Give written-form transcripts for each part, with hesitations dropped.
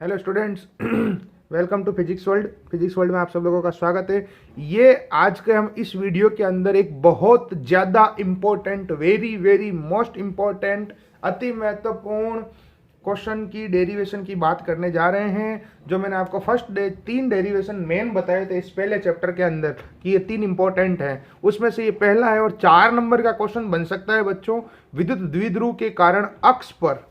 Hello students, welcome to Physics World. Physics World में आप सब लोगों का स्वागत है। ये आज के हम इस वीडियो के अंदर एक बहुत ज़्यादा important, very very most important, अति महत्वपूर्ण क्वेश्चन की डेरिवेशन की बात करने जा रहे हैं। जो मैंने आपको तीन डेरिवेशन मेन बताए थे इस पहले चैप्टर के अंदर कि ये तीन इंपॉर्टेंट हैं, उसमें से ये पहला है और 4 नंबर का क्वेश्चन बन सकता है बच्चों। विद्युत द्विध्रुव के कारण अक्ष पर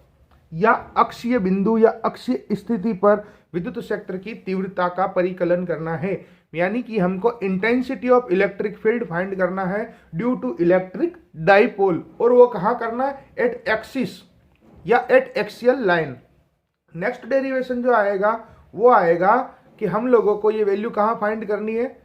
या अक्षीय बिंदु या अक्षीय स्थिति पर विद्युत क्षेत्र की तीव्रता का परिकलन करना है। यानी कि हमको intensity of electric field find करना है ड्यू टू इलेक्ट्रिक डाइपोल, और वो कहाँ करना है? एट एक्सिस या eight axial line. Next derivation जो आएगा वो आएगा कि हम लोगों को ये वैल्यू कहाँ फाइंड करनी है?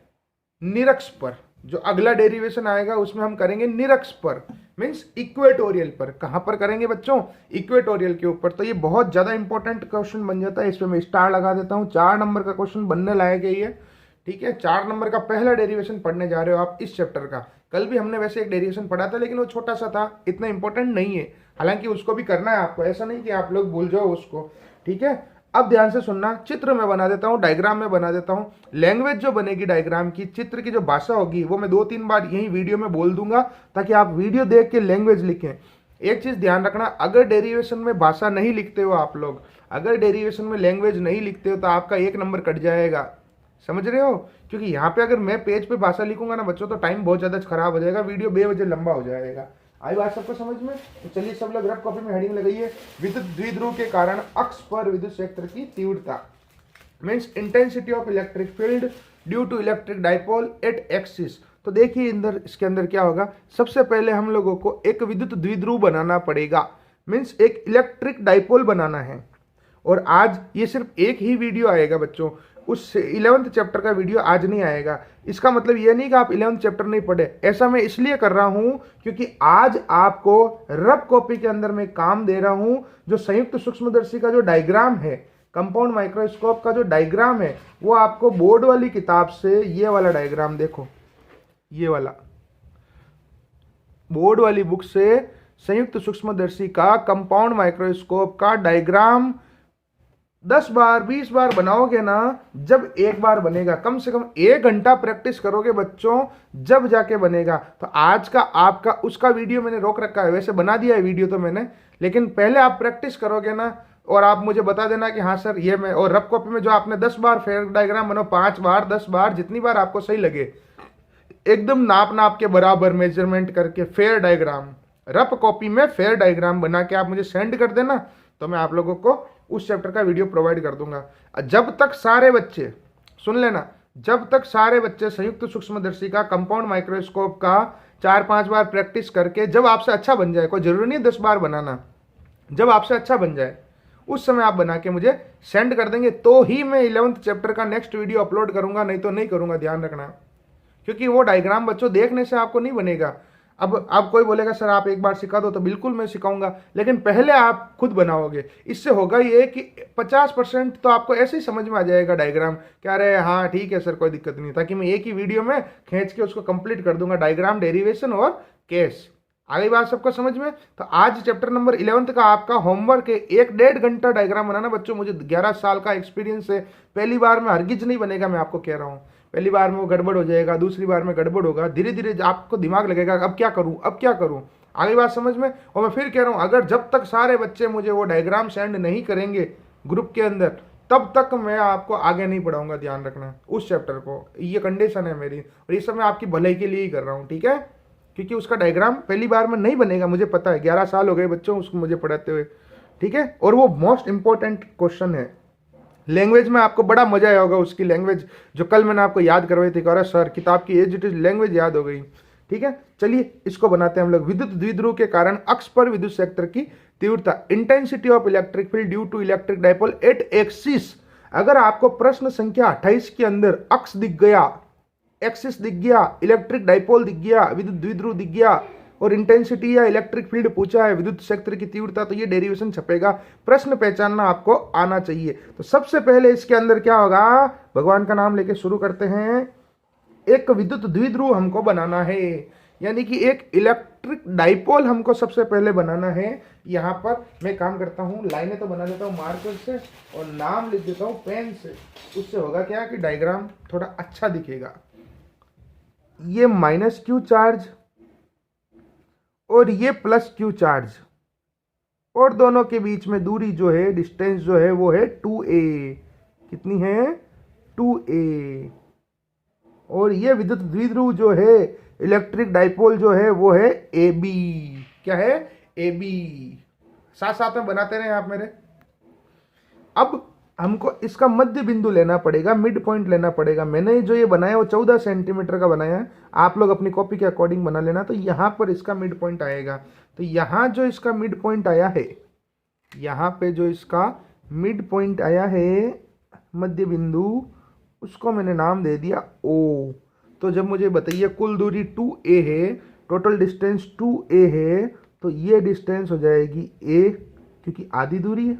निरक्ष पर। जो अगला डेरिवेशन आएगा उसमें हम करेंगे निरक्ष पर, मीन्स इक्वेटोरियल पर। कहां पर करेंगे बच्चों? इक्वेटोरियल के ऊपर। तो ये बहुत ज्यादा इंपॉर्टेंट क्वेश्चन बन जाता है। इसमें मैं स्टार लगा देता हूं। 4 नंबर का क्वेश्चन बनने लायक है ये, ठीक है। 4 नंबर का पहला डेरिवेशन पढ़ने जा रहे हो आप इस चैप्टर का। कल भी हमने वैसे एक डेरिवेशन पढ़ा था, लेकिन वो छोटा सा था, इतना इंपॉर्टेंट नहीं है। हालांकि उसको भी करना है आपको, ऐसा नहीं कि आप लोग भूल जाओ उसको, ठीक है। अब ध्यान से सुनना, चित्र में बना देता हूं, डायग्राम में बना देता हूं। लैंग्वेज जो बनेगी डायग्राम की, चित्र की जो भाषा होगी, वो मैं 2-3 बार यही वीडियो में बोल दूंगा ताकि आप वीडियो देख के लैंग्वेज लिखें। एक चीज ध्यान रखना, अगर डेरिवेशन में भाषा नहीं लिखते हो आप लोग, अगर डेरिवेशन में लैंग्वेज नहीं लिखते हो तो आपका 1 नंबर कट जाएगा। समझ रहे हो? क्योंकि यहाँ पे अगर मैं पेज पे भाषा लिखूंगा ना बच्चों, तो टाइम बहुत ज्यादा खराब हो जाएगा, वीडियो बेवजह लंबा हो जाएगा। आई बात सबको समझ में? तो चलिए सब लोग रफ कॉपी में हेडिंग लगाइए। विद्युत द्विध्रुव के कारण अक्ष पर विद्युत क्षेत्र की तीव्रता, means intensity of electric field due to electric dipole at axis. तो देखिए इसके अंदर क्या होगा। सबसे पहले हम लोगों को एक विद्युत द्विध्रुव बनाना पड़ेगा, मीन्स एक इलेक्ट्रिक डाइपोल बनाना है। और आज ये सिर्फ एक ही वीडियो आएगा बच्चों, उस 11th चैप्टर का वीडियो आज नहीं आएगा। इसका मतलब ये नहीं कि आप 11th चैप्टर नहीं पढ़े। ऐसा मैं इसलिए कर रहा हूं क्योंकि आज आपको रफ कॉपी के अंदर मैं काम दे रहा हूं। जो संयुक्त सूक्ष्मदर्शी का जो डायग्राम है, कंपाउंड माइक्रोस्कोप का जो डायग्राम है, वो आपको बोर्ड वाली किताब से, ये वाला डायग्राम देखो, ये वाला बोर्ड वाली बुक से संयुक्त सूक्ष्मदर्शी का कंपाउंड माइक्रोस्कोप का डायग्राम 10 बार 20 बार बनाओगे ना, जब एक बार बनेगा, कम से कम 1 घंटा प्रैक्टिस करोगे बच्चों, जब जाके बनेगा। तो आज का आपका उसका वीडियो मैंने रोक रखा है, वैसे बना दिया है वीडियो तो मैंने, लेकिन पहले आप प्रैक्टिस करोगे ना, और आप मुझे बता देना कि हाँ सर ये मैं, और रफ कॉपी में जो आपने 10 बार फेयर डायग्राम बनाओ, 5 बार 10 बार, जितनी बार आपको सही लगे, एकदम नाप नाप के बराबर मेजरमेंट करके फेयर डायग्राम, रफ कॉपी में फेयर डायग्राम बना के आप मुझे सेंड कर देना, तो मैं आप लोगों को उस चैप्टर का वीडियो प्रोवाइड कर दूंगा। जब तक सारे बच्चे, सुन लेना, जब तक सारे बच्चे संयुक्त सूक्ष्मदर्शी का कंपाउंड माइक्रोस्कोप का 4-5 बार प्रैक्टिस करके, जब आपसे अच्छा बन जाए, कोई जरूरी नहीं 10 बार बनाना, जब आपसे अच्छा बन जाए उस समय आप बना के मुझे सेंड कर देंगे, तो ही मैं 11th चैप्टर का नेक्स्ट वीडियो अपलोड करूंगा, नहीं तो नहीं करूंगा, ध्यान रखना। क्योंकि वो डायग्राम बच्चों देखने से आपको नहीं बनेगा। अब कोई बोलेगा सर आप एक बार सिखा दो, तो बिल्कुल मैं सिखाऊंगा, लेकिन पहले आप खुद बनाओगे। इससे होगा ये कि 50% तो आपको ऐसे ही समझ में आ जाएगा डायग्राम, क्या रहे हाँ ठीक है सर कोई दिक्कत नहीं, ताकि मैं एक ही वीडियो में खींच के उसको कंप्लीट कर दूंगा, डायग्राम, डेरिवेशन और केस। आ गई बात सबको समझ में? तो आज चैप्टर नंबर 11th का आपका होमवर्क है 1-1.5 घंटा डायग्राम बनाना बच्चों। मुझे 11 साल का एक्सपीरियंस है, पहली बार में हरगिज नहीं बनेगा, मैं आपको कह रहा हूँ। पहली बार में वो गड़बड़ हो जाएगा, दूसरी बार में गड़बड़ होगा, धीरे धीरे आपको दिमाग लगेगा अब क्या करूं, अब क्या करूं। आगे बात समझ में? और मैं फिर कह रहा हूं, अगर जब तक सारे बच्चे मुझे वो डायग्राम सेंड नहीं करेंगे ग्रुप के अंदर, तब तक मैं आपको आगे नहीं पढ़ाऊंगा, ध्यान रखना उस चैप्टर को। ये कंडीशन है मेरी, और ये सब मैं आपकी भलाई के लिए ही कर रहा हूँ, ठीक है। क्योंकि उसका डायग्राम पहली बार में नहीं बनेगा, मुझे पता है, 11 साल हो गए बच्चों उसको मुझे पढ़ाते हुए, ठीक है। और वो मोस्ट इंपॉर्टेंट क्वेश्चन है। लैंग्वेज में आपको बड़ा मजा आया होगा, उसकी लैंग्वेज जो कल मैंने आपको याद करवाई थी, अरे सर किताब की एज इट इज लैंग्वेज याद हो गई, ठीक है। चलिए इसको बनाते हैं हम लोग। विद्युत द्विध्रुव के कारण अक्ष पर विद्युत क्षेत्र की तीव्रता, intensity of electric field due to electric dipole at axis. अगर आपको प्रश्न संख्या 28 के अंदर अक्ष दिख गया, एक्सिस दिख गया, इलेक्ट्रिक डाइपोल दिख गया, विद्युत द्विध्रुव दिख गया, और इंटेंसिटी या इलेक्ट्रिक फील्ड पूछा है, विद्युत क्षेत्र की तीव्रता, तो ये डेरिवेशन छपेगा। प्रश्न पहचानना आपको आना चाहिए। तो सबसे पहले इसके अंदर क्या होगा, भगवान का नाम लेके शुरू करते हैं। एक विद्युत द्विध्रुव हमको बनाना है, यानी कि एक इलेक्ट्रिक डाइपोल हमको सबसे पहले बनाना है। यहाँ पर मैं काम करता हूँ, लाइनें तो बना देता हूँ मार्कर से और नाम लिख देता हूँ पेन से। उससे होगा क्या कि डायग्राम थोड़ा अच्छा दिखेगा। ये माइनस क्यू चार्ज और ये प्लस क्यू चार्ज, और दोनों के बीच में दूरी जो है, डिस्टेंस जो है वो है 2a। कितनी है? 2a। और ये विद्युत द्विध्रुव जो है, इलेक्ट्रिक डाइपोल जो है वो है AB। क्या है? AB। साथ साथ में बनाते रहे आप मेरे। अब हमको इसका मध्य बिंदु लेना पड़ेगा, मिड पॉइंट लेना पड़ेगा। मैंने जो ये बनाया वो 14 सेंटीमीटर का बनाया है, आप लोग अपनी कॉपी के अकॉर्डिंग बना लेना। तो यहाँ पर इसका मिड पॉइंट आएगा। तो यहाँ जो इसका मिड पॉइंट आया है, यहाँ पे जो इसका मिड पॉइंट आया है, मध्य बिंदु, उसको मैंने नाम दे दिया O। तो जब मुझे बताइए कुल दूरी 2a है, टोटल डिस्टेंस 2a है, तो ये डिस्टेंस हो जाएगी a, क्योंकि आधी दूरी है,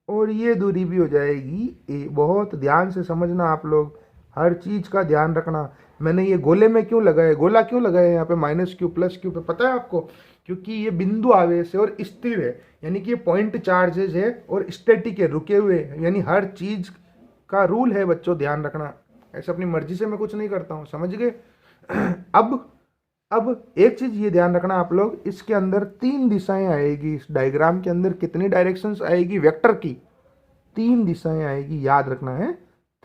और ये दूरी भी हो जाएगी a। बहुत ध्यान से समझना आप लोग, हर चीज का ध्यान रखना। मैंने ये गोले में क्यों लगाया, गोला क्यों लगाया यहाँ पे माइनस क्यू प्लस क्यू पे, पता है आपको? क्योंकि ये बिंदु आवेश है और स्थिर है, यानी कि ये पॉइंट चार्जेज है और स्टैटिक है, रुके हुए, यानी हर चीज का रूल है बच्चों, ध्यान रखना। ऐसे अपनी मर्जी से मैं कुछ नहीं करता हूँ, समझ गए? अब एक चीज ये ध्यान रखना आप लोग, इसके अंदर 3 दिशाएं आएगी। इस डायग्राम के अंदर कितनी डायरेक्शंस आएगी? वेक्टर की 3 दिशाएं आएगी, याद रखना है।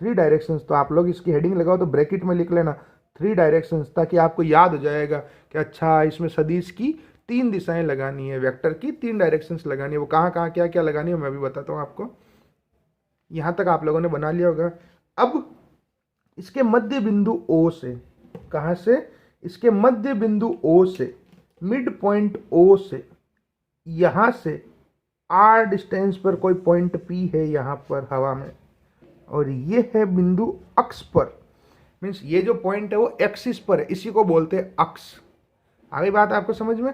3 डायरेक्शंस। तो आप लोग इसकी हेडिंग लगाओ तो ब्रैकेट में लिख लेना 3 डायरेक्शंस, ताकि आपको याद हो जाएगा कि अच्छा इसमें सदिश की 3 दिशाएं लगानी है, वेक्टर की 3 डायरेक्शंस लगानी है। वो कहाँ कहाँ क्या क्या लगानी है मैं भी बताता हूँ आपको। यहाँ तक आप लोगों ने बना लिया होगा। अब इसके मध्य बिंदु O से, कहाँ से? इसके मध्य बिंदु O से, मिड पॉइंट O से, यहाँ से R डिस्टेंस पर कोई पॉइंट P है यहाँ पर हवा में, और ये है बिंदु अक्ष पर। मीन्स ये जो पॉइंट है वो एक्सिस पर है, इसी को बोलते हैं अक्ष। आ गई बात आपको समझ में?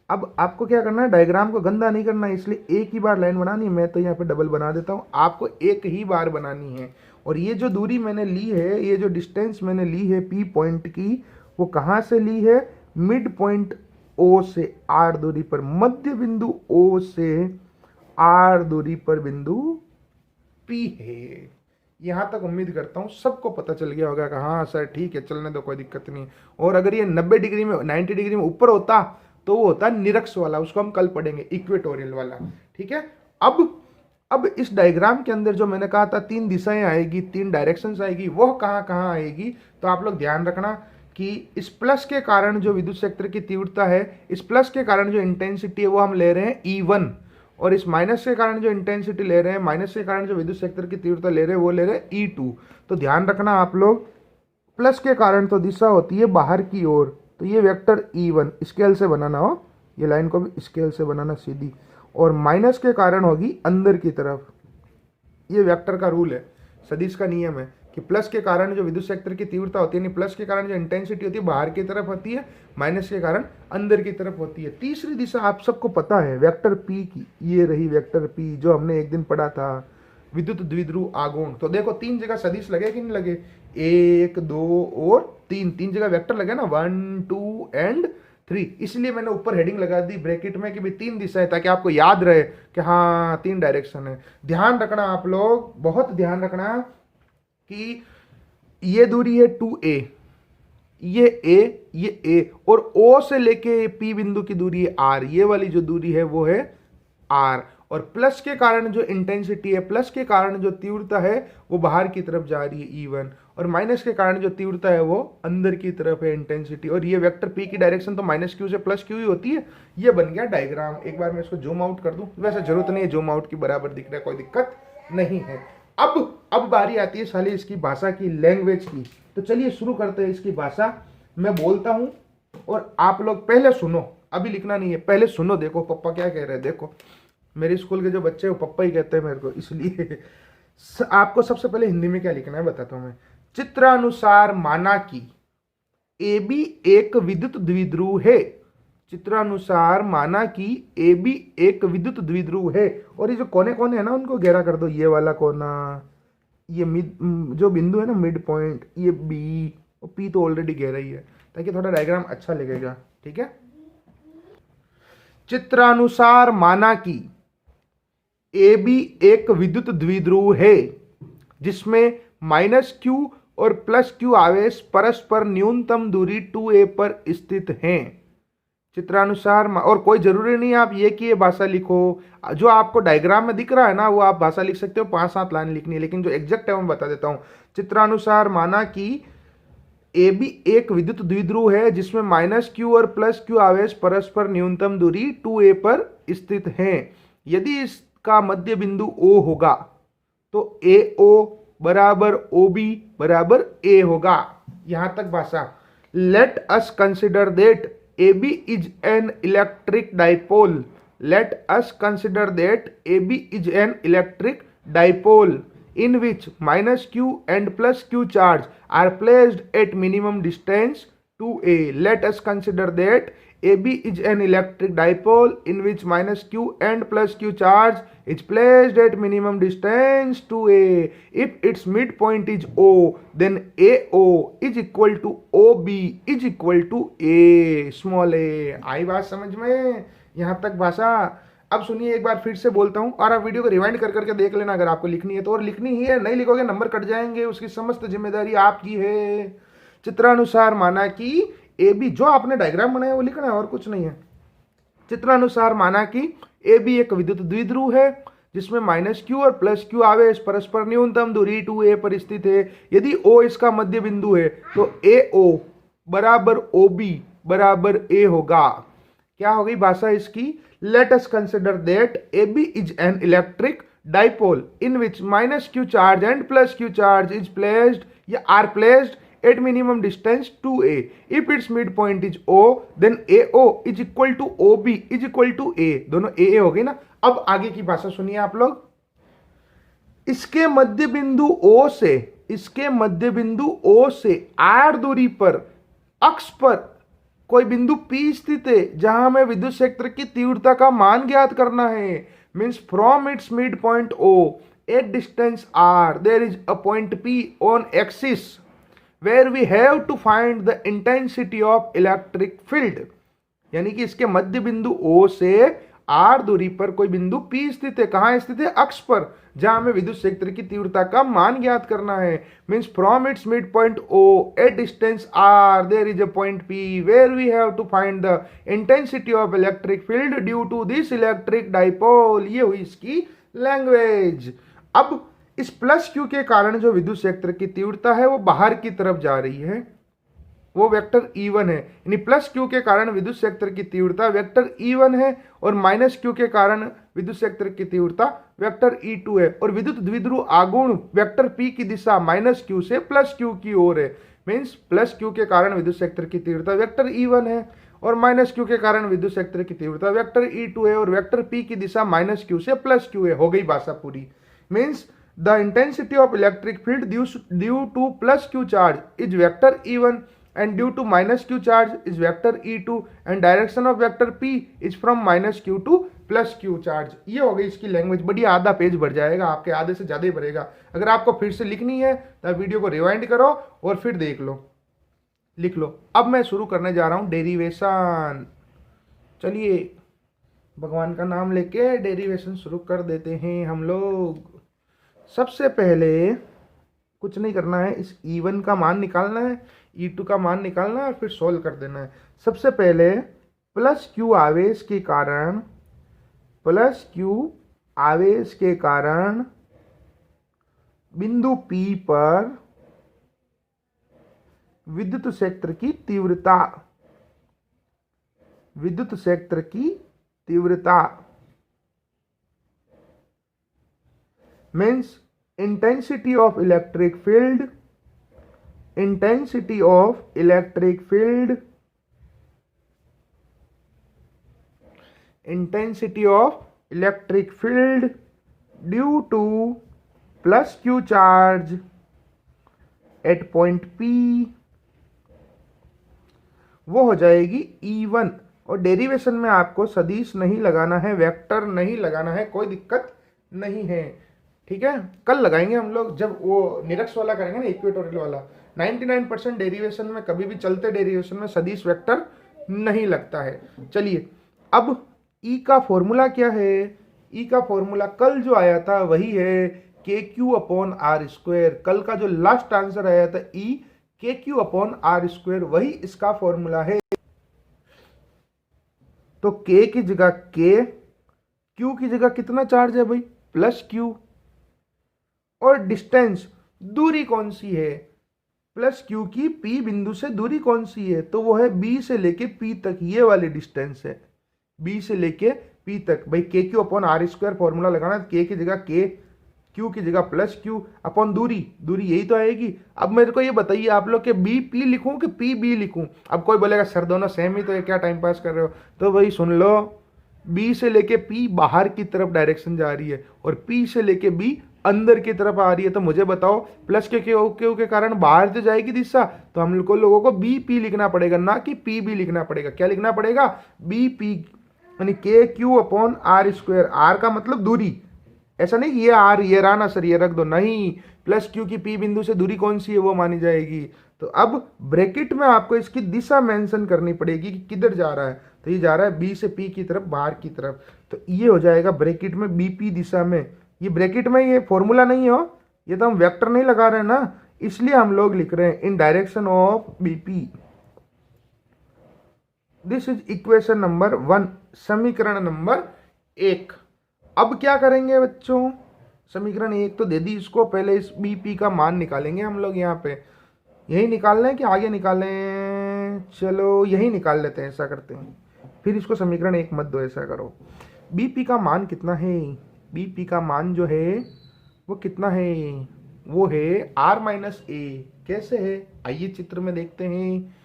अब आपको क्या करना है, डायग्राम को गंदा नहीं करना है, इसलिए एक ही बार लाइन बनानी है। मैं तो यहाँ पे डबल बना देता हूँ, आपको एक ही बार बनानी है। और ये जो दूरी मैंने ली है, ये जो डिस्टेंस मैंने ली है P पॉइंट की, वो कहाँ से ली है? मिड पॉइंट O से R दूरी पर, मध्य बिंदु O से R दूरी पर बिंदु P है। यहाँ तक उम्मीद करता हूँ सबको पता चल गया होगा कि हाँ सर ठीक है, चलने दो, कोई दिक्कत नहीं। और अगर ये 90 डिग्री में, 90 डिग्री में ऊपर होता तो वो होता निरक्ष वाला, उसको हम कल पढ़ेंगे, इक्वेटोरियल वाला। ठीक है। अब इस डायग्राम के अंदर जो मैंने कहा था 3 दिशाएं आएगी, 3 डायरेक्शंस आएगी, वह कहाँ कहाँ आएगी? तो आप लोग ध्यान रखना कि इस प्लस के कारण जो विद्युत क्षेत्र की तीव्रता है, इस प्लस के कारण जो इंटेंसिटी है वो हम ले रहे हैं E1, और इस माइनस के कारण जो इंटेंसिटी ले रहे हैं, माइनस के कारण जो विद्युत क्षेत्र की तीव्रता ले रहे हैं वो ले रहे हैं E2। तो ध्यान रखना आप लोग, प्लस के कारण तो दिशा होती है बाहर की ओर, तो ये वेक्टर E1 स्केल से बनाना हो, ये लाइन को भी स्केल से बनाना सीधी, और माइनस के कारण होगी अंदर की तरफ। ये वेक्टर का रूल है, सदिश का नियम है कि प्लस के कारण जो विद्युत क्षेत्र की तीव्रता होती है, यानी प्लस के कारण जो इंटेंसिटी होती है बाहर की तरफ होती है, माइनस के कारण अंदर की तरफ होती है। तीसरी दिशा आप सबको पता है वेक्टर P की, ये रही वेक्टर P जो हमने एक दिन पढ़ा था, विद्युत द्विध्रुव आघूर्ण। तो देखो 3 जगह सदिश लगे कि नहीं लगे? 1 2 और 3 जगह वेक्टर लगे ना, 1 2 एंड 3। इसलिए मैंने ऊपर हेडिंग लगा दी ब्रैकेट में कि भी 3 दिशाएं, ताकि आपको याद रहे कि हाँ 3 डायरेक्शन है। ध्यान रखना आप लोग, बहुत ध्यान रखना कि ये दूरी है 2a, ये a, और O से लेके P बिंदु की दूरी है R, ये वाली जो दूरी है वो है R। और प्लस के कारण जो इंटेंसिटी है, प्लस के कारण जो तीव्रता है वो बाहर की तरफ जा रही है E1, और माइनस के कारण जो तीव्रता है वो अंदर की तरफ है इंटेंसिटी। और ये वेक्टर P की डायरेक्शन तो माइनस क्यू से प्लस क्यू ही होती है। ये बन गया डायग्राम। एक बार मैं इसको जूम आउट कर दूं, वैसे जरूरत नहीं है जूम आउट की, बराबर दिख रहा है, कोई दिक्कत नहीं है। अब बारी आती है साली इसकी भाषा की, लैंग्वेज की। तो चलिए शुरू करते हैं इसकी भाषा। मैं बोलता हूं और आप लोग पहले सुनो, अभी लिखना नहीं है, पहले सुनो, देखो पप्पा क्या कह रहे हैं। देखो मेरे स्कूल के जो बच्चे हैं वो पप्पा ही कहते हैं मेरे को, इसलिए आपको सबसे पहले हिंदी में क्या लिखना है बताता हूं मैं। चित्रानुसार माना कि AB एक विद्युत द्विध्रुव है। चित्रानुसार माना कि AB एक विद्युत द्विध्रुव है। और ये जो कोने कोने है ना उनको गहरा कर दो, ये वाला कोना, ये जो बिंदु है ना मिड पॉइंट, ये B और P तो ऑलरेडी गहरा ही है, ताकि थोड़ा डायग्राम अच्छा लगेगा। ठीक है। चित्रानुसार माना कि ए बी एक विद्युत द्विध्रुव है जिसमें -q और +q आवेश परस्पर न्यूनतम दूरी 2a पर स्थित हैं। चित्रानुसार और कोई जरूरी नहीं आप ये की ये भाषा लिखो, जो आपको डायग्राम में दिख रहा है ना वो आप भाषा लिख सकते हो, 5-7 लाइन लिखनी है, लेकिन जो एग्जैक्ट है मैं बता देता हूं। चित्रानुसार माना कि ए बी एक विद्युत द्विध्रुव है जिसमें -q और +q आवेश परस्पर न्यूनतम दूरी 2a पर स्थित हैं। यदि इसका मध्य बिंदु O होगा तो AO बराबर OB बराबर A होगा। यहां तक भाषा। Let us consider that AB is an electric dipole. Let us consider that AB is an electric dipole in which -q and +q charge are placed at minimum distance 2a. Let us consider that AB is an electric dipole in which -q and +q charge is placed at minimum distance 2a. If its midpoint is O, then AO is equal to OB is equal to A small a. आई बात समझ में? यहाँ तक भाषा। अब सुनिए एक बार फिर से बोलता हूं और आप वीडियो को रिवाइंड कर करके देख लेना अगर आपको लिखनी है तो, और लिखनी ही है, नहीं लिखोगे नंबर कट जाएंगे, उसकी समस्त जिम्मेदारी आपकी है। चित्रानुसार माना कि ए बी, जो आपने डायग्राम बनाया वो लिखना है और कुछ नहीं है। चित्रानुसार माना कि ए बी एक विद्युत द्विध्रुव है जिसमें -q और +q आवेश परस्पर न्यूनतम दूरी 2a पर स्थित है। यदि O इसका मध्य बिंदु है तो AO बराबर OB बराबर A होगा। क्या हो गई भाषा इसकी? Let us consider that AB is an electric dipole in which -q charge and +q charge is placed या are placed at minimum distance 2a. If its midpoint is O, then AO is equal to OB is equal to A. दोनों AA हो गई ना। अब आगे की भाषा सुनिए आप लोग। इसके मध्य बिंदु O से R दूरी पर अक्ष पर कोई बिंदु P स्थित है जहां हमें विद्युत क्षेत्र की तीव्रता का मान ज्ञात करना है। Means from its mid point O at distance R there is a point P on axis where we have to find the intensity of electric field. यानी कि इसके मध्य बिंदु O से R दूरी पर कोई बिंदु P स्थित है। कहां स्थित है? अक्ष पर, जहां हमें विद्युत क्षेत्र की तीव्रता का मान ज्ञात करना है। Means from its mid point O at distance R there is a point P where we have to find the intensity of electric field due to this electric dipole. ये हुई इसकी लैंग्वेज। अब इस +q के कारण जो विद्युत क्षेत्र की तीव्रता है वो बाहर की तरफ जा रही है, वो वेक्टर E1 है। यानी +q के कारण विद्युत क्षेत्र की तीव्रता वेक्टर E1 है और -q के कारण विद्युत क्षेत्र की तीव्रता वेक्टर E2 है। और विद्युत द्विध्रुव आघूर्ण वेक्टर P की दिशा -q से +q की ओर है। मीन्स +q के कारण विद्युत क्षेत्र की तीव्रता वेक्टर E1 है और -q के कारण विद्युत क्षेत्र की तीव्रता वेक्टर E2 है और वेक्टर P की दिशा -q से +q है। हो गई भाषा पूरी। Means the intensity of electric field due to +q charge is vector E1 and due to -q charge is vector E2 and direction of vector P is from -q to +q charge। ये हो गई इसकी language. बड़ी आधा page भर जाएगा, आपके आधे से ज़्यादा ही भरेगा। अगर आपको फिर से लिखनी है तो वीडियो को रिवाइंड करो और फिर देख लो, लिख लो। अब मैं शुरू करने जा रहा हूँ डेरिवेशन। चलिए भगवान का नाम लेके डेरिवेशन शुरू कर देते हैं हम लोग। सबसे पहले कुछ नहीं करना है, इस E1 का मान निकालना है, E2 का मान निकालना है और फिर सोल्व कर देना है। सबसे पहले +q आवेश के कारण बिंदु P पर विद्युत क्षेत्र की तीव्रता means intensity of electric field due to +q charge at point P वो हो जाएगी E1। और डेरिवेशन में आपको सदिश नहीं लगाना है, वेक्टर नहीं लगाना है, कोई दिक्कत नहीं है। ठीक है, कल लगाएंगे हम लोग जब वो निरक्ष वाला करेंगे ना, इक्वेटोरियल वाला। 99% डेरिवेशन में कभी भी चलते डेरिवेशन में सदिश वेक्टर नहीं लगता है। चलिए, अब ई का फॉर्मूला क्या है? ई का फॉर्मूला कल जो आया था वही है के क्यू अपॉन आर स्क्वायर। कल का जो लास्ट आंसर आया था ई के क्यू अपॉन आर स्क्वायर, वही इसका फॉर्मूला है। तो के की जगह के, क्यू की जगह कितना चार्ज है भाई? Plus Q. और डिस्टेंस, दूरी कौन सी है? प्लस क्यू की पी बिंदु से दूरी कौन सी है? तो वो है बी से लेके पी तक, ये वाली डिस्टेंस है बी से लेके पी तक। भाई k q upon r square formula लगाना, के की जगह के, क्यू की जगह प्लस क्यू अपॉन दूरी, दूरी यही तो आएगी। अब मेरे को ये बताइए आप लोग कि बी पी लिखूं कि पी बी लिखूं? अब कोई बोलेगा सर दोनों सेम ही तो है, क्या टाइम पास कर रहे हो? तो भाई सुन लो, बी से लेके पी बाहर की तरफ डायरेक्शन जा रही है और पी से लेके बी अंदर की तरफ आ रही है। तो मुझे बताओ, प्लस के क्यू के कारण बाहर तो जाएगी दिशा, तो हम लोगों को बी पी लिखना पड़ेगा, ना कि पी बी लिखना पड़ेगा। क्या लिखना पड़ेगा? बी पी, यानी k q upon r square. R का मतलब दूरी, ऐसा नहीं कि ये आर ये रहा ना सर ये रख दो, नहीं, प्लस क्यू की पी बिंदु से दूरी कौन सी है वो मानी जाएगी। तो अब ब्रैकेट में आपको इसकी दिशा मेंशन करनी पड़ेगी कि किधर जा रहा है। तो ये जा रहा है बी से पी की तरफ, बाहर की तरफ, तो ये हो जाएगा ब्रैकेट में बीपी दिशा में। ये ब्रैकेट में ये फॉर्मूला नहीं हो, ये तो हम वेक्टर नहीं लगा रहे हैं ना, इसलिए हम लोग लिख रहे हैं इन direction of BP. This is equation number 1, समीकरण नंबर 1। अब क्या करेंगे बच्चों? समीकरण 1 तो दे दी इसको, पहले इस बीपी का मान निकालेंगे हम लोग। यहाँ पे यही निकालना है कि आगे निकालें? चलो यही निकाल लेते हैं, ऐसा करते हैं, फिर इसको समीकरण 1 मत दो, ऐसा करो। बीपी का मान कितना है? बीपी का मान जो है वो कितना है? वो है आर माइनस ए। कैसे है? आइए चित्र में देखते हैं।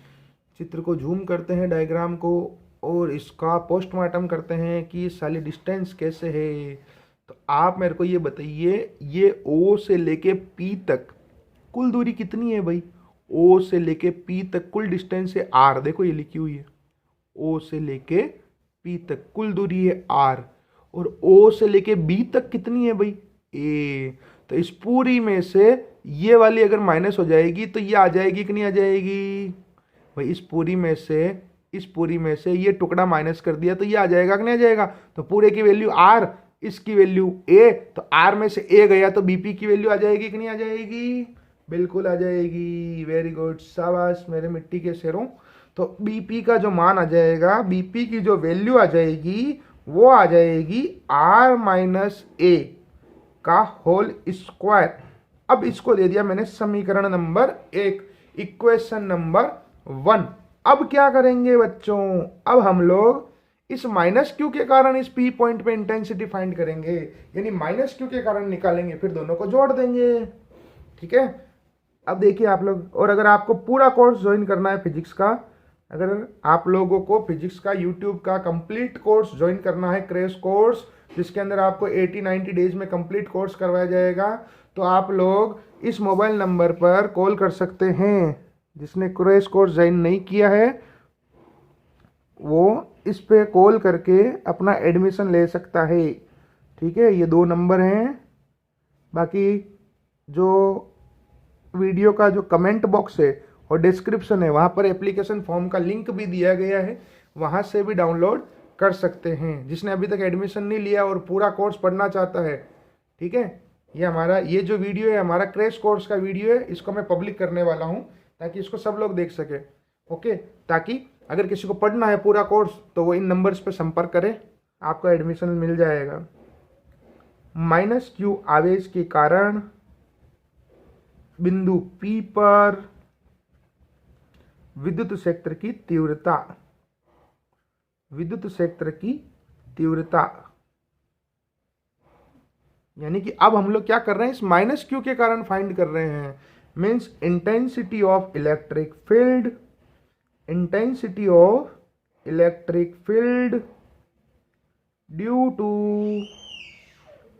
चित्र को जूम करते हैं, डायग्राम को, और इसका पोस्टमार्टम करते हैं कि साली डिस्टेंस कैसे है। तो आप मेरे को ये बताइए, ये ओ से लेके पी तक कुल दूरी कितनी है भाई? ओ से लेके पी तक कुल डिस्टेंस है आर, देखो ये लिखी हुई है, ओ से लेके पी तक कुल दूरी है आर। और ओ से लेके बी तक कितनी है भाई? ए। तो इस पूरी में से ये वाली अगर माइनस हो जाएगी तो ये आ जाएगी कि नहीं आ जाएगी भाई? इस पूरी में से ये टुकड़ा माइनस कर दिया तो ये आ जाएगा कि नहीं आ जाएगा? तो पूरे की वैल्यू आर, इसकी वैल्यू ए, तो आर में से ए गया तो बीपी की वैल्यू आ जाएगी कि नहीं आ जाएगी? बिल्कुल आ जाएगी। वेरी गुड, शाबाश मेरे मिट्टी के शेरों। तो बीपी का जो मान आ जाएगा, बीपी की जो वैल्यू आ जाएगी वो आ जाएगी आर माइनस ए का होल स्क्वायर। अब इसको दे दिया मैंने समीकरण नंबर 1, इक्वेशन नंबर 1। अब क्या करेंगे बच्चों? अब हम लोग इस माइनस क्यू के कारण इस पी पॉइंट पे इंटेंसिटी फाइंड करेंगे, यानी माइनस क्यू के कारण निकालेंगे, फिर दोनों को जोड़ देंगे। ठीक है? अब देखिए आप लोग, और अगर आपको पूरा कोर्स ज्वाइन करना है फिजिक्स का, अगर आप लोगों को फिजिक्स का यूट्यूब का कंप्लीट कोर्स ज्वाइन करना है, क्रैश कोर्स, जिसके अंदर आपको 80-90 डेज में कंप्लीट कोर्स करवाया जाएगा, तो आप लोग इस मोबाइल नंबर पर कॉल कर सकते हैं। जिसने क्रैश कोर्स ज्वाइन नहीं किया है वो इस पे कॉल करके अपना एडमिशन ले सकता है। ठीक है? ये 2 नंबर हैं। बाकी जो वीडियो का जो कमेंट बॉक्स है और डिस्क्रिप्शन है, वहाँ पर एप्लीकेशन फॉर्म का लिंक भी दिया गया है, वहाँ से भी डाउनलोड कर सकते हैं, जिसने अभी तक एडमिशन नहीं लिया और पूरा कोर्स पढ़ना चाहता है। ठीक है? ये जो वीडियो है हमारा क्रैश कोर्स का वीडियो है, इसको मैं पब्लिक करने वाला हूँ ताकि इसको सब लोग देख सके। ओके? ताकि अगर किसी को पढ़ना है पूरा कोर्स तो वो इन नंबर्स पे संपर्क करे, आपको एडमिशन मिल जाएगा। माइनस क्यू आवेश के कारण बिंदु P पर विद्युत क्षेत्र की तीव्रता, विद्युत क्षेत्र की तीव्रता, यानी कि अब हम लोग क्या कर रहे हैं, इस माइनस क्यू के कारण फाइंड कर रहे हैं। Means intensity of electric field, intensity of electric field due to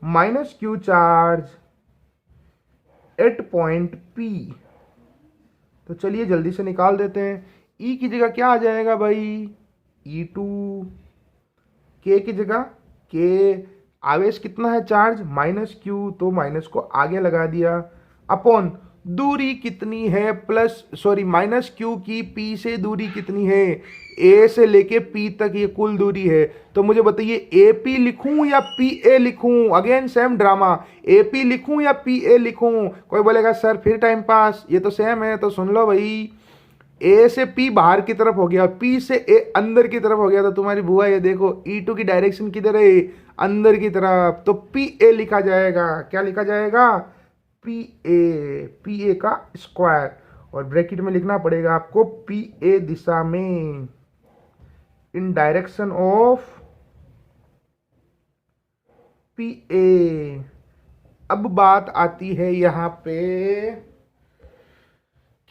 minus q charge at point P। तो चलिए जल्दी से निकाल देते हैं। E की जगह क्या आ जाएगा भाई? E2। K की जगह K, आवेश कितना है चार्ज? माइनस क्यू, तो माइनस को आगे लगा दिया, अपॉन दूरी कितनी है, माइनस क्यू की P से दूरी कितनी है? ए से लेके पी तक ये कुल दूरी है। तो मुझे बताइए ए पी लिखूं या पी ए लिखूं? Again same drama, A P लिखूं या पी ए लिखूं? कोई बोलेगा सर फिर टाइम पास, ये तो सेम है। तो सुन लो भाई, ए से पी बाहर की तरफ हो गया, पी से ए अंदर की तरफ हो गया। तो तुम्हारी बुआ ये देखो E2 की डायरेक्शन किधर है? अंदर की तरफ। तो पी ए लिखा जाएगा। क्या लिखा जाएगा? पी ए का स्क्वायर, और ब्रैकेट में लिखना पड़ेगा आपको पी ए दिशा में, इन डायरेक्शन ऑफ पी ए। अब बात आती है यहां पे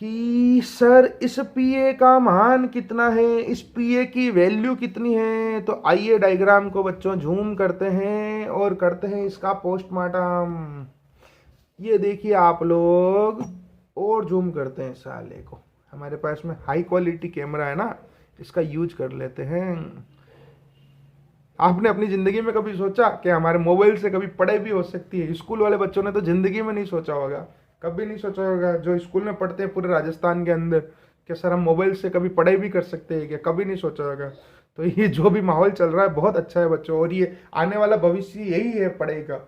कि सर इस पी ए का मान कितना है, इस पी ए की वैल्यू कितनी है? तो आइए डायग्राम को बच्चों जूम करते हैं और करते हैं इसका पोस्टमार्टम। ये देखिए आप लोग, और जूम करते हैं साले को। हमारे पास में हाई क्वालिटी कैमरा है ना, इसका यूज कर लेते हैं। आपने अपनी जिंदगी में कभी सोचा कि हमारे मोबाइल से कभी पढ़ाई भी हो सकती है? स्कूल वाले बच्चों ने तो जिंदगी में नहीं सोचा होगा, कभी नहीं सोचा होगा। जो स्कूल में पढ़ते हैं पूरे राजस्थान के अंदर, कि सर हम मोबाइल से कभी पढ़ाई भी कर सकते हैं क्या? कभी नहीं सोचा होगा। तो ये जो भी माहौल चल रहा है बहुत अच्छा है बच्चों, और ये आने वाला भविष्य यही है पढ़ाई का।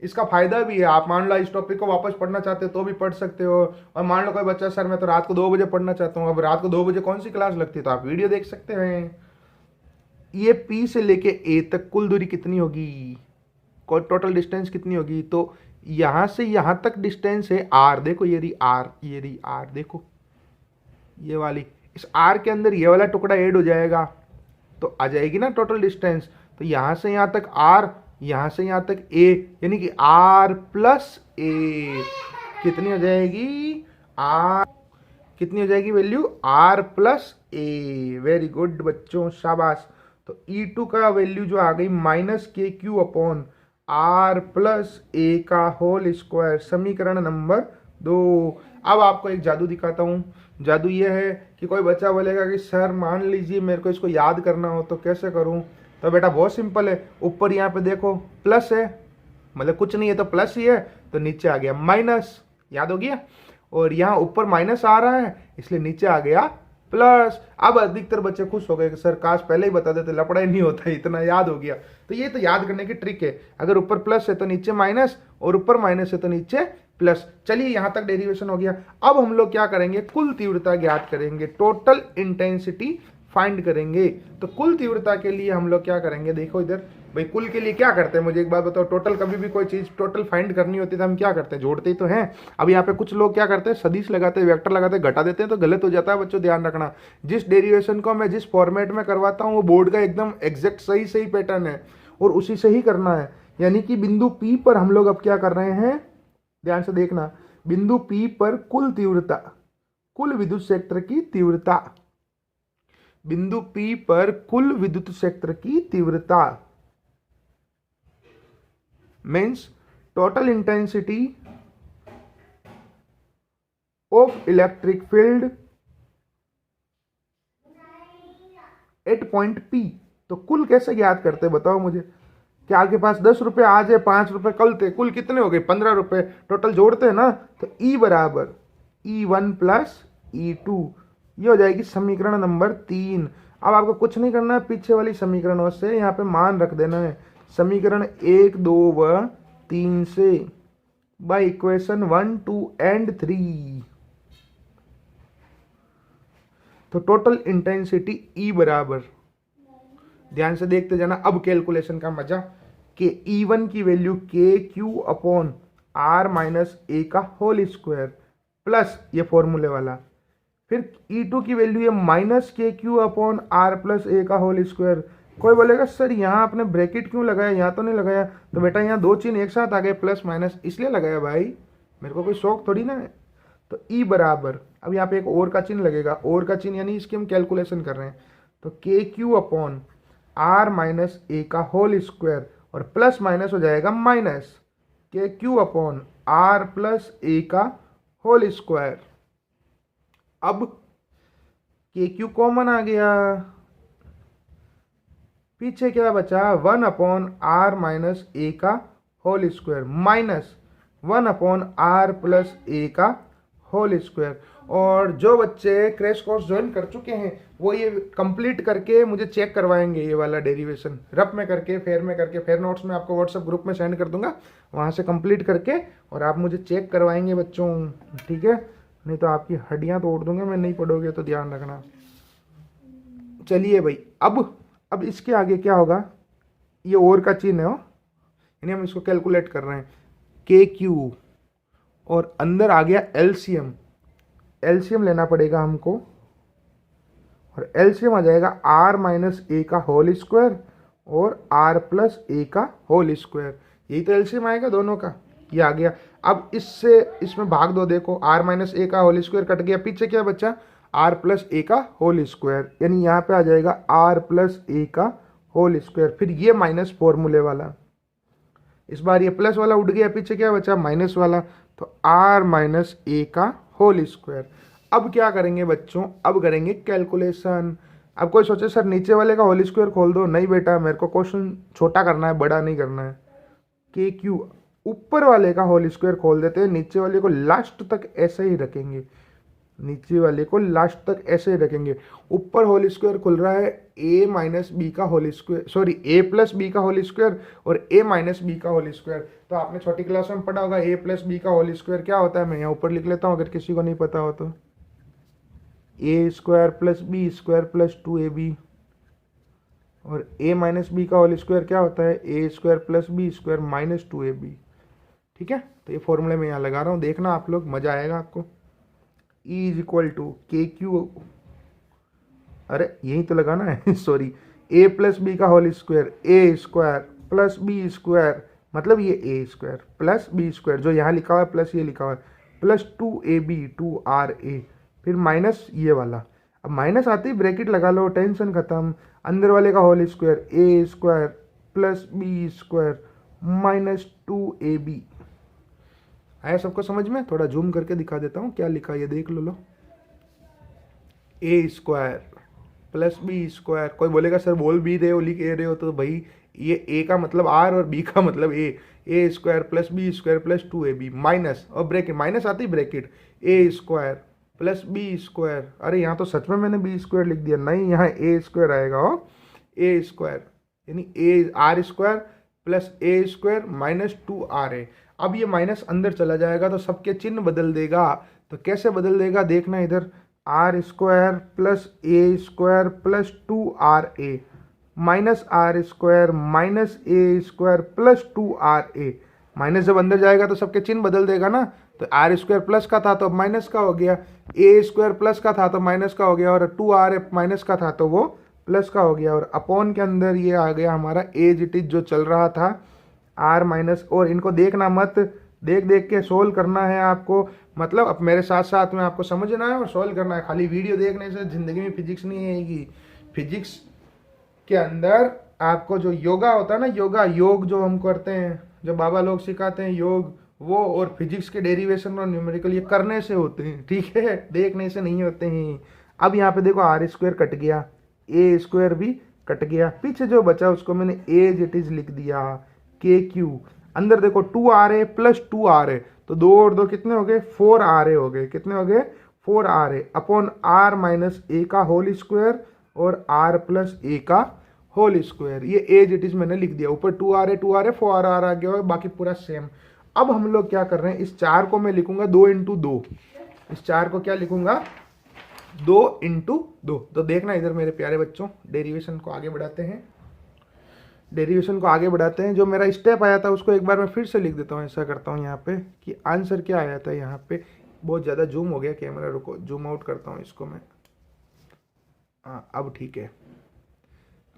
इसका फायदा भी है। आप मान लो इस टॉपिक को वापस पढ़ना चाहते हो तो भी पढ़ सकते हो। और मान लो कोई बच्चा सर मैं तो रात को 2 बजे पढ़ना चाहता हूँ, अब रात को 2 बजे कौन सी क्लास लगती है? तो आप वीडियो देख सकते हैं। ये पी से लेके ए तक कुल दूरी कितनी होगी? टोटल डिस्टेंस कितनी होगी? तो यहां से यहां तक डिस्टेंस है आर। देखो ये रही आर, ये रही आर, देखो ये वाली। इस आर के अंदर ये वाला टुकड़ा ऐड हो जाएगा तो आ जाएगी ना टोटल डिस्टेंस। तो यहां से यहां तक आर, यहां से यहां तक ए, यानी कि आर प्लस ए कितनी हो जाएगी? आर कितनी हो जाएगी value? R plus a. Very good बच्चों, शाबाश। तो E2 का वैल्यू जो आ गई माइनस के q upon R plus A का होल स्क्वायर, समीकरण नंबर 2। अब आपको एक जादू दिखाता हूँ। जादू ये है कि कोई बच्चा बोलेगा कि सर मान लीजिए मेरे को इसको याद करना हो तो कैसे करूँ? तो बेटा बहुत सिंपल है। ऊपर यहाँ पे देखो प्लस है, मतलब कुछ नहीं है तो प्लस ही है, तो नीचे आ गया माइनस, याद हो गया। और यहाँ ऊपर माइनस आ रहा है इसलिए नीचे आ गया प्लस। अब अधिकतर बच्चे खुश हो गए कि सर काश पहले ही बता देते, लपड़ा ही नहीं होता, इतना याद हो गया। तो ये तो याद करने की ट्रिक है। अगर ऊपर प्लस है तो नीचे माइनस, और ऊपर माइनस है तो नीचे प्लस। चलिए यहां तक डेरिवेशन हो गया। अब हम लोग क्या करेंगे? कुल तीव्रता ज्ञात करेंगे, टोटल इंटेंसिटी फाइंड करेंगे। तो कुल तीव्रता के लिए हम लोग क्या करेंगे? देखो इधर भाई, कुल के लिए क्या करते हैं मुझे एक बात बताओ। टोटल कभी भी कोई चीज टोटल फाइंड करनी होती है तो हम क्या करते हैं? जोड़ते ही तो हैं। अब यहाँ पे कुछ लोग क्या करते हैं? सदिश लगाते हैं, वेक्टर लगाते हैं, घटा देते हैं, तो गलत हो जाता है बच्चों, ध्यान रखना। जिस डेरिवेशन को मैं जिस फॉर्मेट में करवाता हूँ वो बोर्ड का एकदम एग्जैक्ट सही सही पैटर्न है और उसी से ही करना है। यानी कि बिंदु P पर हम लोग अब क्या कर रहे हैं, ध्यान से देखना। बिंदु P पर कुल तीव्रता, कुल विद्युत क्षेत्र की तीव्रता, बिंदु P पर कुल विद्युत क्षेत्र की तीव्रता means total intensity of electric field at point P। तो कुल कैसे ज्ञात करते हैं बताओ मुझे। क्या आपके पास 10 रुपए आज है, 5 रुपए कल थे, कुल कितने हो गए? 15 रुपए। टोटल जोड़ते हैं ना, तो E बराबर E1 प्लस E2, ये हो जाएगी समीकरण नंबर 3। अब आपको कुछ नहीं करना है, पीछे वाली समीकरणों से यहाँ पे मान रख देना है। समीकरण 1, 2 व 3 से बाय इक्वेशन 1, 2 एंड 3। तो टोटल इंटेंसिटी E बराबर, ध्यान से देखते जाना अब कैलकुलेशन का मजा, कि E1 की वैल्यू के q upon are minus A का होल स्क्वायर प्लस ये फॉर्मूले वाला, फिर E2 की वैल्यू है माइनस के q upon R plus A का होल स्क्वायर। कोई बोलेगा सर यहाँ आपने ब्रैकेट क्यों लगाया, यहाँ तो नहीं लगाया? तो बेटा यहाँ दो चिन्ह एक साथ आ गए प्लस माइनस, इसलिए लगाया भाई, मेरे को कोई शौक थोड़ी ना है। तो E बराबर, अब यहाँ पे एक और का चिन्ह लगेगा, और का चिन्ह यानी इसकी हम कैलकुलेशन कर रहे हैं। तो के q upon are minus A का होल स्क्वायर, और प्लस माइनस हो जाएगा माइनस के q upon R plus A का होल स्क्वायर। अब के क्यू कॉमन आ गया, पीछे क्या बचा? 1 अपॉन आर माइनस ए का whole square minus 1 upon R plus A का होल स्क्वायर। और जो बच्चे क्रैश कोर्स ज्वाइन कर चुके हैं वो ये कंप्लीट करके मुझे चेक करवाएंगे, ये वाला डेरिवेशन रफ में करके, फेयर में करके, फेयर नोट्स में आपको व्हाट्सएप ग्रुप में सेंड कर दूंगा, वहाँ से कंप्लीट करके और आप मुझे चेक करवाएंगे बच्चों, ठीक है? नहीं तो आपकी हड्डियाँ तोड़ दूंगा मैं, नहीं पढ़ोगे तो ध्यान रखना। चलिए भाई, अब इसके आगे क्या होगा, ये और का चिन्ह है, यानी हम इसको कैलकुलेट कर रहे हैं, के क्यू और अंदर आ गया एलसीएम। एलसीएम लेना पड़ेगा हमको और एलसीएम आ जाएगा आर माइनस ए का होल स्क्वायर और आर प्लस ए का होल स्क्वायर। यही तो एलसीएम आएगा दोनों का, ये आ गया। अब इससे इसमें भाग दो, देखो आर माइनस ए का होल स्क्वायर कट गया, पीछे क्या बचा, आर प्लस ए का होल स्क्वायर, यानी यहाँ पे आ जाएगा आर प्लस ए का होल स्क्वायर। फिर ये माइनस फॉर्मूले वाला, इस बार ये प्लस वाला उड़ गया, पीछे क्या बचा, माइनस वाला, तो आर माइनस ए का होल स्क्वायर। अब क्या करेंगे बच्चों, अब करेंगे कैलकुलेशन। अब कोई सोचे सर नीचे वाले का होल स्क्वायर खोल दो, नहीं बेटा, मेरे को क्वेश्चन छोटा करना है, बड़ा नहीं करना है। के क्यू ऊपर वाले का होल स्क्वायर खोल देते हैं, नीचे वाले को लास्ट तक ऐसे ही रखेंगे, नीचे वाले को लास्ट तक ऐसे ही रखेंगे। ऊपर होल स्क्वायर खुल रहा है ए माइनस बी का होल स्क्वायर, सॉरी ए प्लस बी का होल स्क्वायर और ए माइनस बी का होल स्क्वायर। तो आपने छोटी क्लास में पढ़ा होगा ए प्लस बी का होल स्क्वायर क्या होता है, मैं यहाँ ऊपर लिख लेता हूँ अगर किसी को नहीं पता हो तो, A square plus B square plus 2ab, और ए माइनस बी का होल स्क्वायर क्या होता है, A square plus B square minus 2ab। ठीक है, तो ये फॉर्मूले मैं यहाँ लगा रहा हूँ, देखना आप लोग, मजा आएगा आपको। E इज इक्वल टू के क्यू, अरे यही तो लगाना है सॉरी, ए प्लस बी का whole square, A square plus B square, मतलब ये ए स्क्वायर प्लस बी स्क्वायर, जो यहाँ लिखा हुआ है प्लस ये लिखा हुआ है, प्लस 2ab 2ra, फिर माइनस ये वाला। अब माइनस आते ही ब्रैकेट लगा लो, टेंशन खत्म। अंदर वाले का whole square, A square plus B square minus 2ab। आया सबको समझ में? थोड़ा जूम करके दिखा देता हूँ क्या लिखा है, ये देख लो। ए स्क्वायर प्लस बी स्क्वायर, कोई बोलेगा सर बोल भी रहे हो लिख रहे हो, तो भाई ये ए का मतलब आर और बी का मतलब A square plus B square plus 2ab minus, और ब्रैकेट माइनस आती bracket, A square plus B square, अरे यहाँ तो सच में मैंने बी स्क्वायर लिख दिया, नहीं यहाँ ए स्क्वायर आएगा, हो ए स्क्वायर यानी A R square plus a square minus 2ra। अब ये माइनस अंदर चला जाएगा तो सबके चिन्ह बदल देगा, तो कैसे बदल देगा देखना इधर, r square plus a square plus 2ra minus r square minus a square plus 2ra। Minus जब अंदर जाएगा तो सबके चिन्ह बदल देगा ना, तो आर स्क्वायर प्लस का था तो अब माइनस का हो गया, ए स्क्वायर प्लस का था तो माइनस का हो गया, और 2ra माइनस का था तो वो प्लस का हो गया, और अपॉन के अंदर ये आ गया हमारा एज इट इज जो चल रहा था आर माइनस। और इनको देखना मत, देख देख के सोल्व करना है आपको, मतलब अब मेरे साथ साथ में आपको समझना है और सोल्व करना है। खाली वीडियो देखने से ज़िंदगी में फिजिक्स नहीं आएगी। फिजिक्स के अंदर आपको जो योगा होता है ना, योग जो हम करते हैं, जो बाबा लोग सिखाते हैं योग, वो और फिजिक्स के डेरिवेशन और न्यूमेरिकल ये करने से होते हैं, ठीक है, देखने से नहीं होते हैं। अब यहाँ पे देखो आर स्क्वायर कट गया, ए स्क्वायर भी कट गया, पीछे जो बचा उसको मैंने एज इट इज लिख दिया, के क्यू। अंदर देखो 2ra प्लस 2ra, तो 2 और 2 कितने हो गए, 4ra हो गए, कितने हो गए, 4ra upon are minus A का होल स्क्वायर और आर प्लस ए का होल स्क्वायर। ये एज इट इज मैंने लिख दिया, ऊपर 2ra 4r आ गया और बाकी पूरा सेम। अब हम लोग क्या कर रहे हैं, इस 4 को मैं लिखूंगा 2 इंटू 2, इस 4 को क्या लिखूंगा, 2 इंटू 2। तो देखना इधर मेरे प्यारे बच्चों, डेरिवेशन को आगे बढ़ाते हैं, डेरिवेशन को आगे बढ़ाते हैं। जो मेरा स्टेप आया था उसको एक बार मैं फिर से लिख देता हूँ, ऐसा करता हूँ यहाँ पे कि आंसर क्या आया था। यहाँ पे बहुत ज़्यादा जूम हो गया कैमरा, रुको जूम आउट करता हूँ इसको मैं, हाँ अब ठीक है।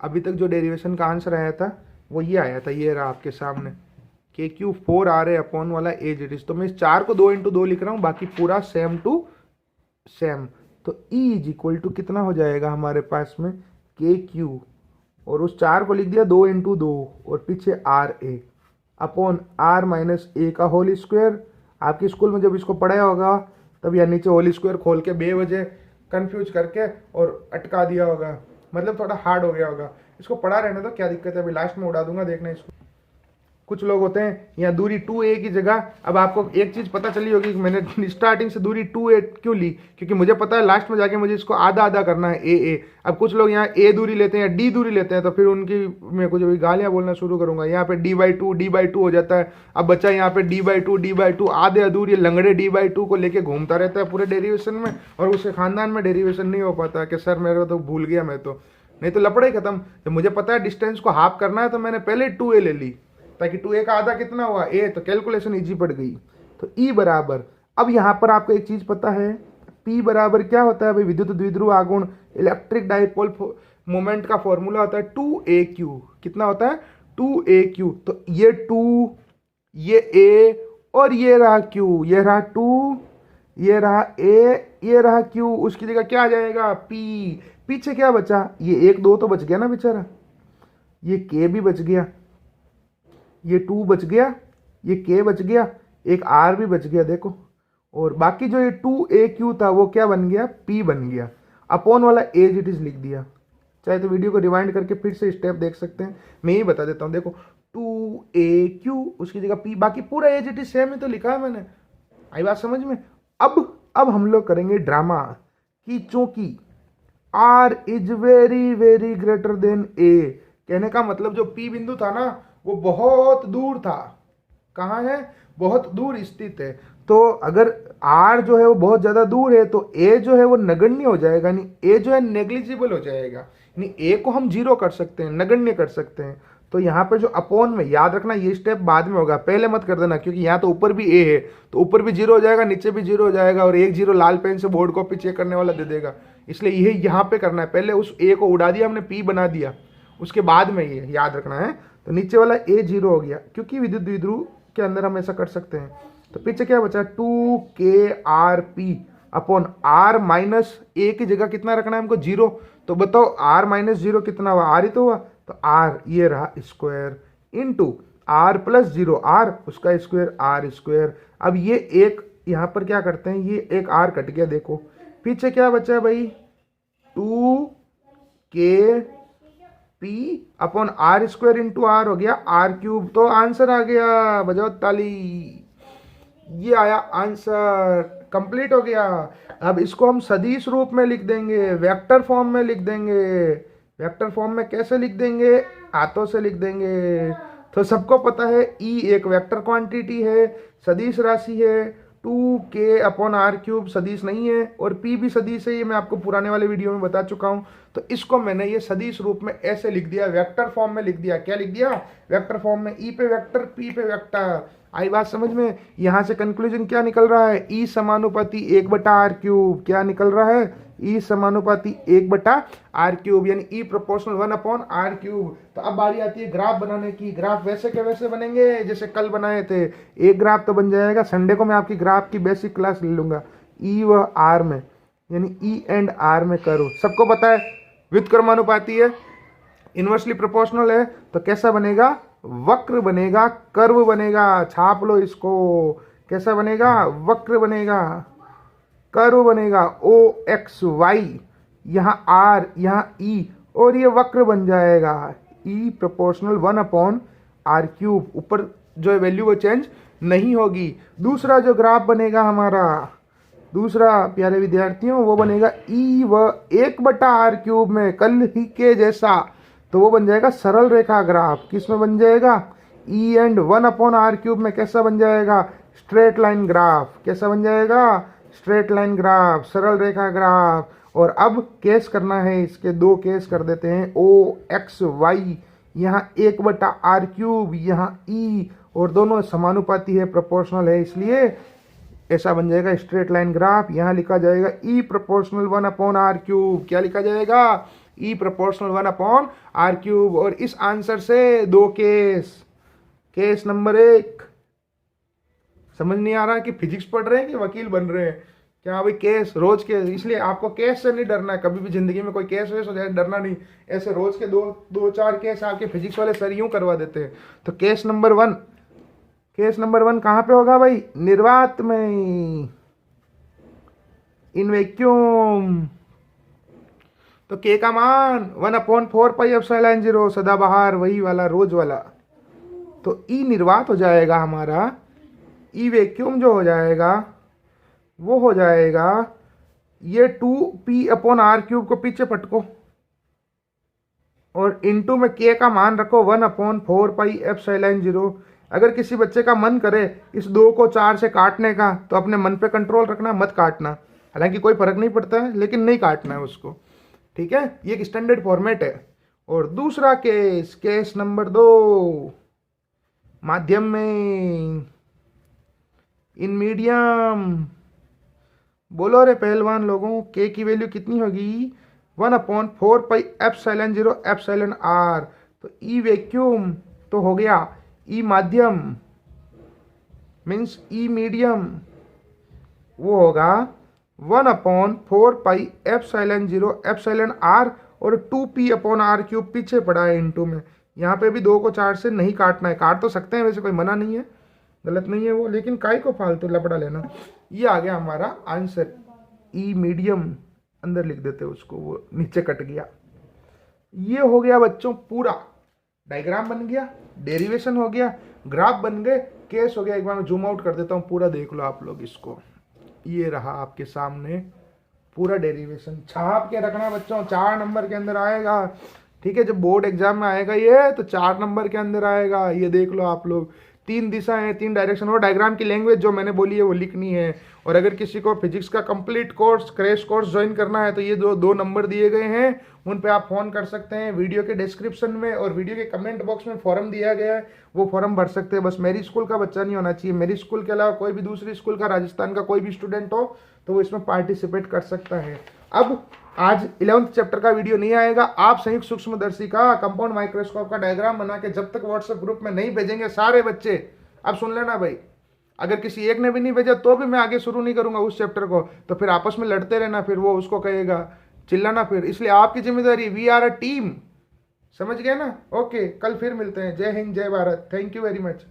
अभी तक जो डेरिवेशन का आंसर आया था वो ये आया था, ये रहा आपके सामने, के क्यू 4ra अपॉन वाला एज इट इज। तो मैं इस 4 को 2 इंटू 2 लिख रहा हूँ, बाकी पूरा सेम टू सेम। तो ई इज इक्वल टू कितना हो जाएगा हमारे पास में, के क्यू, और उस 4 को लिख दिया 2 इंटू 2 और पीछे ra upon are minus A का होल स्क्वायर। आपके स्कूल में जब इसको पढ़ाया होगा तब यहाँ नीचे होल स्क्वायर खोल के बेवजह कंफ्यूज करके और अटका दिया होगा, मतलब थोड़ा हार्ड हो गया होगा। इसको पढ़ा रहने दो, क्या दिक्कत है, अभी लास्ट में उड़ा दूंगा, देखना इसको। कुछ लोग होते हैं यहाँ दूरी 2a की जगह, अब आपको एक चीज़ पता चली होगी कि मैंने स्टार्टिंग से दूरी 2a क्यों ली, क्योंकि मुझे पता है लास्ट में जाके मुझे इसको आधा आधा करना है a। अब कुछ लोग यहाँ a दूरी लेते हैं या d दूरी लेते हैं, तो फिर उनकी मैं कुछ अभी गालियाँ बोलना शुरू करूँगा। यहाँ पे d/2 हो जाता है। अब बच्चा यहाँ पे d/2 आधे अधूरी लंगड़े d/2 को लेके घूमता रहता है पूरे डेरिवेशन में, और उसके खानदान में डेरिवेशन नहीं हो पाता कि सर मेरे तो भूल गया मैं तो, नहीं तो लपड़ा ही खत्म। जब मुझे पता है डिस्टेंस को हाफ करना है तो मैंने पहले 2a ले ली, ताकि 2a का आधा कितना हुआ a, तो कैलकुलेशन इजी पड़ गई। तो E बराबर, अब यहाँ पर आपको एक चीज पता है P बराबर क्या होता है भाई, विद्युत द्विध्रुव आघूर्ण इलेक्ट्रिक डाइपोल मोमेंट का फॉर्मूला होता है 2aq। कितना होता है 2aq। तो ये 2, ये a और ये रहा q, ये रहा 2, ये रहा a, ये रहा q, उसकी जगह क्या आ जाएगा p। पीछे क्या बचा, ये 1 2 तो बच गया ना बेचारा, ये k भी बच गया, ये 2 बच गया, ये k बच गया, एक r भी बच गया देखो, और बाकी जो ये 2aq था वो क्या बन गया p बन गया। अपॉन वाला एज इट इज लिख दिया, चाहे तो वीडियो को रिवाइंड करके फिर से स्टेप देख सकते हैं, मैं ही बता देता हूँ। देखो 2aq उसकी जगह p, बाकी पूरा एज इट इज सेम ही तो लिखा है मैंने। आई बात समझ में। अब हम लोग करेंगे ड्रामा कि चूंकि r is very very greater than a, कहने का मतलब जो p बिंदु था ना वो बहुत दूर था। कहाँ है, बहुत दूर स्थित है। तो अगर r जो है वो बहुत ज्यादा दूर है तो a जो है वो नगण्य हो जाएगा, नहीं a जो है नेग्लिजिबल हो जाएगा, नहीं a को हम 0 कर सकते हैं, नगण्य कर सकते हैं। तो यहाँ पर जो अपॉन में, याद रखना ये स्टेप बाद में होगा, पहले मत कर देना, क्योंकि यहाँ तो ऊपर भी a है तो ऊपर भी 0 हो जाएगा, नीचे भी 0 हो जाएगा, और 1 0 लाल पेन से बोर्ड कॉपी चेक करने वाला दे देगा। इसलिए ये यहाँ पे करना है, पहले उस a को उड़ा दिया हमने, p बना दिया, उसके बाद में ये याद रखना है। तो नीचे वाला a 0 हो गया, क्योंकि विद्युत द्विध्रुव के अंदर हम ऐसा कर सकते हैं। तो पीछे क्या बचा 2krp upon r minus a की जगह कितना रखना है हमको 0। तो बताओ r माइनस 0 कितना हुआ, r ही तो हुआ, तो r ये रहा square into r plus 0 r उसका स्क्वायर r स्क्वायर। अब ये एक यहाँ पर क्या करते हैं, ये एक r कट गया, देखो पीछे क्या बचा भाई 2kp upon r square into r हो गया r क्यूब। तो आंसर आ गया, बजाओ ताली, ये आया आंसर, कंप्लीट हो गया। अब इसको हम सदिश रूप में लिख देंगे, वेक्टर फॉर्म में लिख देंगे। वेक्टर फॉर्म में कैसे लिख देंगे, हाथों से लिख देंगे। तो सबको पता है E एक वेक्टर क्वांटिटी है, सदिश राशि है, 2k अपॉन r क्यूब सदिश नहीं है, और p भी सदिश है, ये मैं आपको पुराने वाले वीडियो में बता चुका हूँ। तो इसको मैंने ये सदिश रूप में ऐसे लिख दिया, वेक्टर फॉर्म में लिख दिया। क्या लिख दिया, वेक्टर फॉर्म में, E पे वेक्टर, p पे वेक्टर। आई बात समझ में। यहाँ से कंक्लूजन क्या निकल रहा है, E समानुपाती 1/r क्यूब। क्या निकल रहा है, E समानुपाती 1/r क्यूब, यानी E प्रोपोर्शनल 1/r क्यूब। तो अब बारी आती है ग्राफ बनाने की। ग्राफ वैसे के वैसे बनेंगे जैसे कल बनाए थे। एक ग्राफ तो बन जाएगा, संडे को मैं आपकी ग्राफ की बेसिक क्लास ले लूंगा E व R में, यानी E एंड R में करो। सबको पता है व्युत्क्रमानुपाती है, इनवर्सली प्रोपोर्शनल है, तो कैसा बनेगा, वक्र बनेगा, कर्व बनेगा। छाप लो इसको, कैसा बनेगा, वक्र बनेगा, कर्व बनेगा, OXY, यहाँ R, यहाँ E, और ये वक्र बन जाएगा E प्रोपोर्शनल 1/r क्यूब। ऊपर जो वैल्यू वो चेंज नहीं होगी। दूसरा जो ग्राफ बनेगा हमारा, दूसरा प्यारे विद्यार्थियों, वो बनेगा E व 1/r क्यूब में, कल ही के जैसा। तो वो बन जाएगा सरल रेखा ग्राफ। किस में बन जाएगा, E एंड 1/r क्यूब में। कैसा बन जाएगा, स्ट्रेट लाइन ग्राफ। कैसा बन जाएगा, स्ट्रेट लाइन ग्राफ, सरल रेखा ग्राफ। और अब केस करना है, इसके दो केस कर देते हैं, OXY, यहाँ 1/r क्यूब, यहाँ E, और दोनों समानुपाती है, प्रोपोर्शनल है, इसलिए ऐसा बन जाएगा स्ट्रेट लाइन ग्राफ। यहाँ लिखा जाएगा E प्रोपोर्शनल 1/r क्यूब। क्या लिखा जाएगा, E प्रोपोर्शनल 1/r क्यूब। और इस आंसर से दो केस, केस नंबर 1, समझ नहीं आ रहा कि फिजिक्स पढ़ रहे हैं कि वकील बन रहे हैं क्या भाई, केस, रोज केस। इसलिए आपको केस से नहीं डरना है, कभी भी जिंदगी में कोई केस हो जाए डरना नहीं। ऐसे रोज के दो चार केस आपके फिजिक्स वाले सर यूं करवा देते हैं। तो केस नंबर 1, केस नंबर 1 कहाँ पे होगा भाई, निर्वात में, इन वैक्यूम। तो के का मान 1/4πε0, सदाबहार, वही वाला, रोज वाला। तो ई निर्वात हो जाएगा हमारा, ई वैक्यूम जो हो जाएगा वो हो जाएगा ये 2p/r³ को पीछे पटको और इनटू में k का मान रखो 1/4πε0। अगर किसी बच्चे का मन करे इस 2 को 4 से काटने का तो अपने मन पे कंट्रोल रखना, मत काटना। हालांकि कोई फर्क नहीं पड़ता है, लेकिन नहीं काटना है उसको, ठीक है। ये एक स्टैंडर्ड फॉर्मेट है। और दूसरा केस, केस नंबर 2, माध्यम में, इन मीडियम। बोलो रे पहलवान लोगों, k की वैल्यू कितनी होगी? 1/4πε0ε r। तो ई वैक्यूम तो हो गया, ई माध्यम मीन्स ई मीडियम वो होगा 1/4πε0ε r और 2p/r³ पीछे पड़ा है इनटू में। यहाँ पे भी 2 को 4 से नहीं काटना है, काट तो सकते हैं वैसे, कोई मना नहीं है, गलत नहीं है वो, लेकिन काय को फालतू लपड़ा लेना। ये आ गया हमारा आंसर, ई मीडियम अंदर लिख देते उसको, वो नीचे कट गया। ये हो गया बच्चों पूरा, डायग्राम बन गया, डेरिवेशन हो गया, ग्राफ बन गए, केस हो गया। एक बार मैं जूम आउट कर देता हूँ, पूरा देख लो आप लोग इसको। ये रहा आपके सामने पूरा डेरिवेशन, छाप के रखना बच्चों, 4 नंबर के अंदर आएगा, ठीक है। जब बोर्ड एग्जाम में आएगा ये तो 4 नंबर के अंदर आएगा। ये देख लो आप लोग, 3 दिशा है, 3 डायरेक्शन, और डायग्राम की लैंग्वेज जो मैंने बोली है वो लिखनी है। और अगर किसी को फिजिक्स का complete course, crash course join करना है तो ये दो नंबर दिए गए हैं, उन पे आप फोन कर सकते हैं। वीडियो के डिस्क्रिप्शन में और वीडियो के कमेंट बॉक्स में फॉर्म दिया गया है, वो फॉर्म भर सकते हैं। बस मेरी स्कूल का बच्चा नहीं होना चाहिए, मेरी स्कूल के अलावा कोई भी दूसरी स्कूल का, राजस्थान का कोई भी स्टूडेंट हो तो वो इसमें पार्टिसिपेट कर सकता है। अब आज 11th चैप्टर का वीडियो नहीं आएगा, आप संयुक्त सूक्ष्मदर्शी का, कंपाउंड माइक्रोस्कोप का डायग्राम बना के जब तक व्हाट्सएप ग्रुप में नहीं भेजेंगे सारे बच्चे, अब सुन लेना भाई, अगर किसी एक ने भी नहीं भेजा तो भी मैं आगे शुरू नहीं करूंगा उस चैप्टर को, तो फिर आपस में लड़ते रहना, फिर वो उसको कहेगा, चिल्लाना फिर। इसलिए आपकी जिम्मेदारी, वी आर अ टीम, समझ गए ना? ओके, कल फिर मिलते हैं। जय हिंद, जय Bharat, thank you very much.